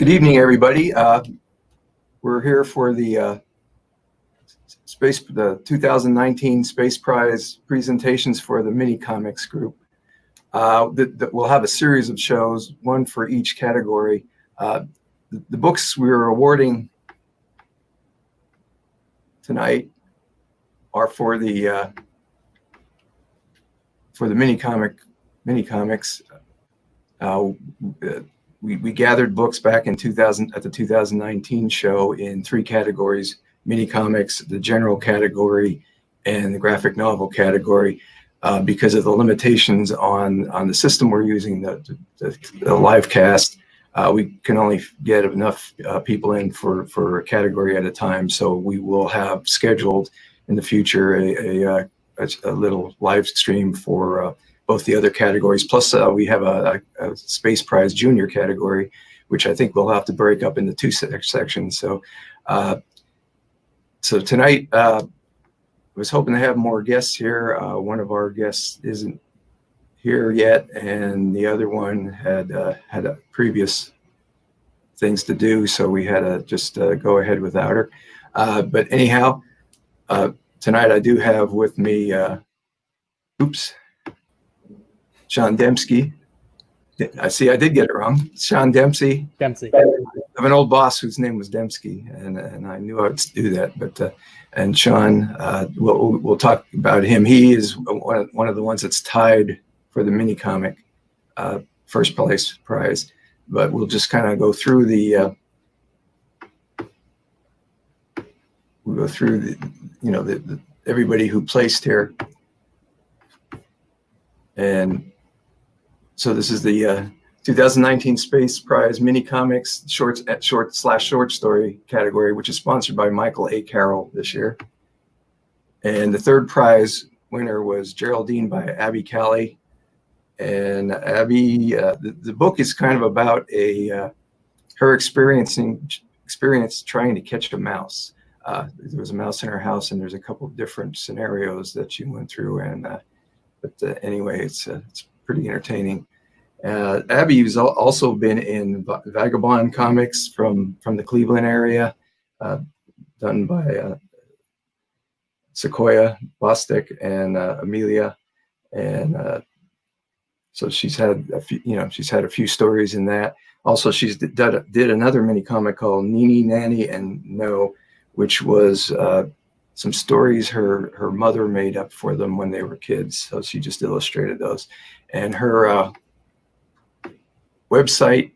Good evening, everybody. We're here for the 2019 Space Prize presentations for the Minicomics group. We'll have a series of shows, one for each category. The books we're awarding tonight are for the Minicomics. We gathered books back in 2000 at the 2019 show in three categories: Minicomics, the general category, and the graphic novel category. Because of the limitations on the system we're using, the live cast, we can only get enough people in for a category at a time. So we will have scheduled in the future a little live stream for both the other categories. Plus, we have a Space Prize Junior category, which I think we'll have to break up into two sections. So, so tonight, I was hoping to have more guests here. One of our guests isn't here yet, and the other one had a previous things to do, so we had to just go ahead without her. But anyhow, tonight I do have with me, Sean Dempsey. I see I did get it wrong. Sean Dempsey. Dempsey. I have an old boss whose name was Dempsey, and I knew I would do that. But and Sean, we'll talk about him. He is one of the ones that's tied for the Minicomic first place prize. But we'll just kind of go through the everybody who placed here. And so this is the 2019 Space Prize Minicomics short story category, which is sponsored by Michael A. Carroll this year. And the third prize winner was Gerldine by Abby Cali. And Abby, the book is kind of about her experience trying to catch a mouse. There was a mouse in her house, and there's a couple of different scenarios that she went through. And but anyway, it's pretty entertaining. Abby's also been in Vagabond comics from the Cleveland area, done by Sequoia Bostic and Amelia, and so she's had a few stories in that. Also, she's did another mini comic called Nini, Nanny, and No, which was some stories her mother made up for them when they were kids. So she just illustrated those, and her website,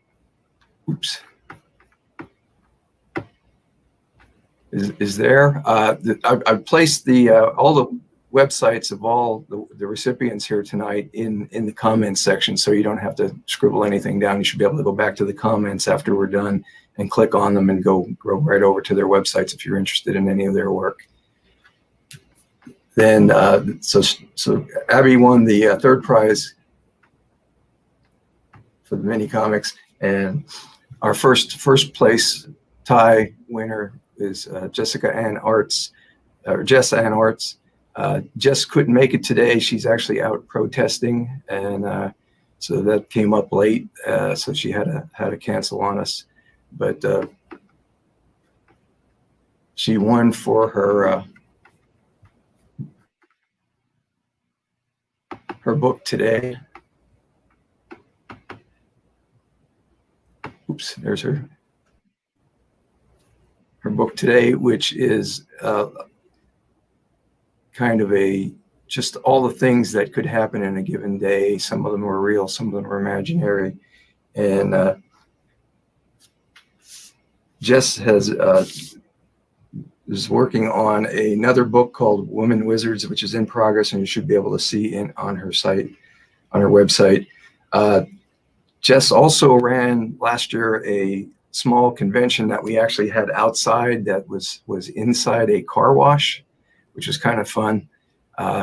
is there. I've placed all the websites of all the recipients here tonight in the comments section, so you don't have to scribble anything down. You should be able to go back to the comments after we're done and click on them and go right over to their websites if you're interested in any of their work. Then, so Abby won the third prize for the Minicomics, and our first place tie winner is Jessica Ann Artz, or Jess Ann Artz. Jess couldn't make it today. She's actually out protesting, and so that came up late, so she had to cancel on us. But she won for her book today. There's her book today, which is kind of just all the things that could happen in a given day. Some of them are real, some of them are imaginary. And Jess is working on another book called Women Wizards, which is in progress, and you should be able to see on her site, on her website. Jess also ran last year a small convention that we actually had outside that was inside a car wash, which was kind of fun,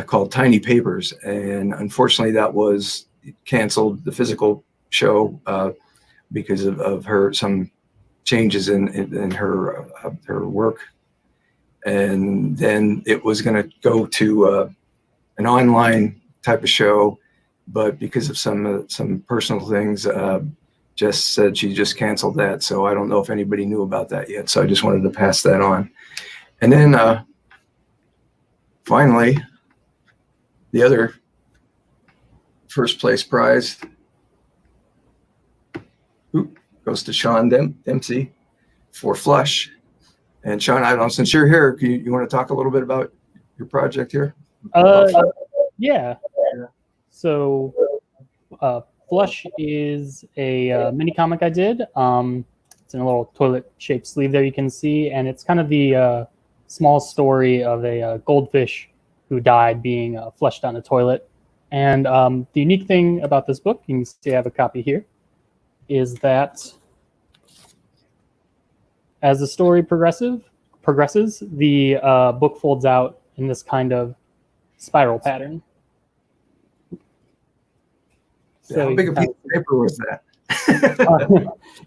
called Tiny Papers. And unfortunately, that was canceled, the physical show, because of some changes in her work. And then it was going to go to an online type of show, but because of some personal things, Jess said she just canceled that, so I don't know if anybody knew about that yet. So I just wanted to pass that on. And then finally, the other first place prize goes to Sean Dempsey for Flush. And Sean, I don't know, since you're here, you want to talk a little bit about your project here? Yeah. So Flush is a mini comic I did. It's in a little toilet-shaped sleeve there you can see, and it's kind of the small story of a goldfish who died being flushed down a toilet. And the unique thing about this book, you can see I have a copy here, is that as the story progresses, the book folds out in this kind of spiral pattern. So how big a piece of paper was that?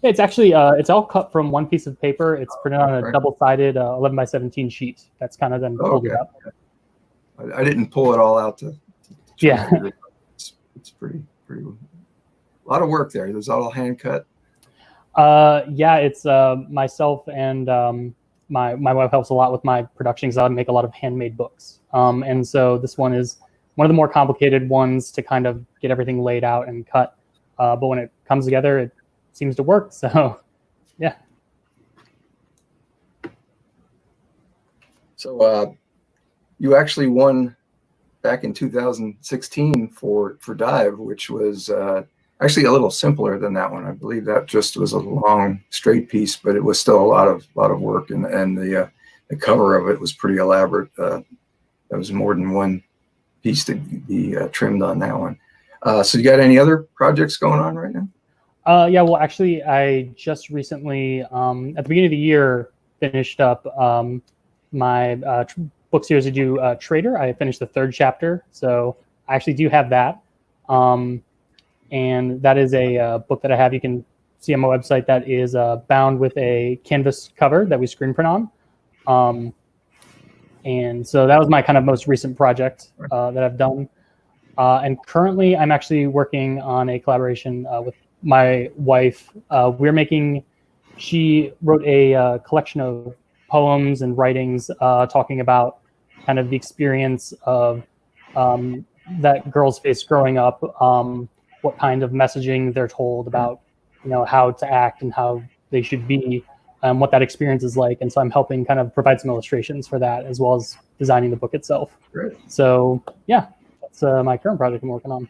It's actually it's all cut from one piece of paper. It's printed on a double-sided 11 by 17 sheet. That's kind of then folded up. I didn't pull it all out to yeah. It's pretty a lot of work there. There's all hand cut. Yeah, it's myself and my wife helps a lot with my production because I make a lot of handmade books. And so this one is one of the more complicated ones to kind of get everything laid out and cut. But when it comes together, it seems to work. So, yeah. So you actually won back in 2016 for Dive, which was actually a little simpler than that one. I believe that just was a long straight piece, but it was still a lot of work, and the cover of it was pretty elaborate. There was more than one piece to be trimmed on that one. So you got any other projects going on right now? Yeah, well, actually, I just recently, at the beginning of the year, finished up my book series I do, Trader. I finished the 3rd chapter, so I actually do have that. And that is a book that I have. You can see on my website that is bound with a canvas cover that we screen print on. And so that was my kind of most recent project that I've done. And currently I'm actually working on a collaboration with my wife. She wrote a collection of poems and writings talking about kind of the experience of that girls face growing up, what kind of messaging they're told about, how to act and how they should be, what that experience is like. And so I'm helping kind of provide some illustrations for that, as well as designing the book itself. Great. So yeah, that's my current project I'm working on.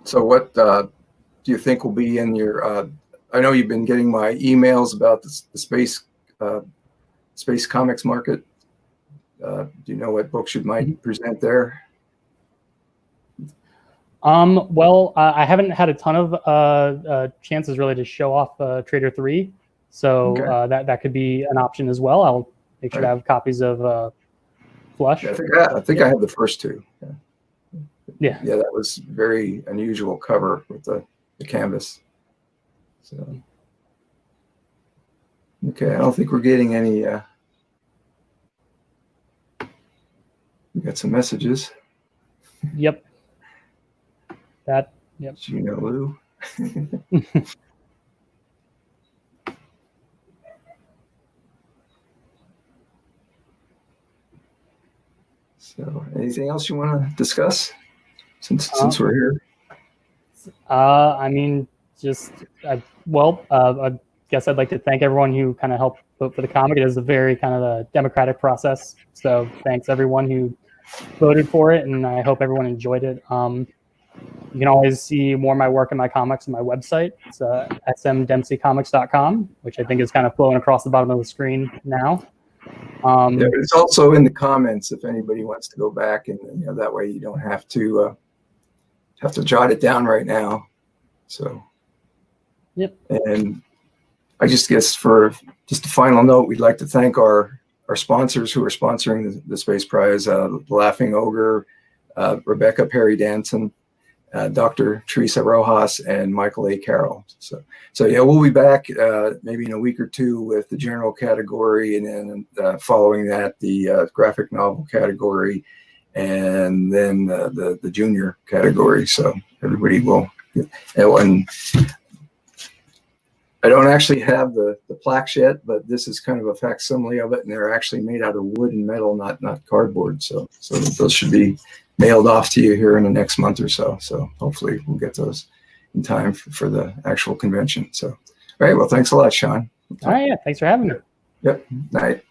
So what do you think will be in your, I know you've been getting my emails about the space comics market. Do you know what books you might present there? Well, I haven't had a ton of chances really to show off Trader 3. So that could be an option as well. I'll make sure to have copies of Flush. Yeah, I think I have the first 2. Yeah, that was very unusual cover with the canvas. So, okay, I don't think we're getting any. We got some messages. Yep. Yep. Gina Lou. So, anything else you want to discuss since we're here? I mean, I guess I'd like to thank everyone who kind of helped vote for the comic. It is a very kind of a democratic process. So thanks everyone who voted for it, and I hope everyone enjoyed it. You can always see more of my work and my comics on my website. It's smdempseycomics.com, which I think is kind of flowing across the bottom of the screen now. It's also in the comments if anybody wants to go back, and that way you don't have to jot it down right now. So, yep. And I just guess for just a final note, we'd like to thank our sponsors who are sponsoring the Space Prize: the Laughing Ogre, Rebecca Perry Danson, Dr. Teresa Rojas, and Michael A. Carroll. So yeah, we'll be back maybe in a week or 2 with the general category, and then following that, the graphic novel category, and then the junior category. So everybody will, and I don't actually have the plaques yet, but this is kind of a facsimile of it, and they're actually made out of wood and metal, not cardboard. So those should be mailed off to you here in the next month or so. So hopefully we'll get those in time for the actual convention. So, all right. Well, thanks a lot, Sean. All right. Yeah. Thanks for having me. Yep. Night.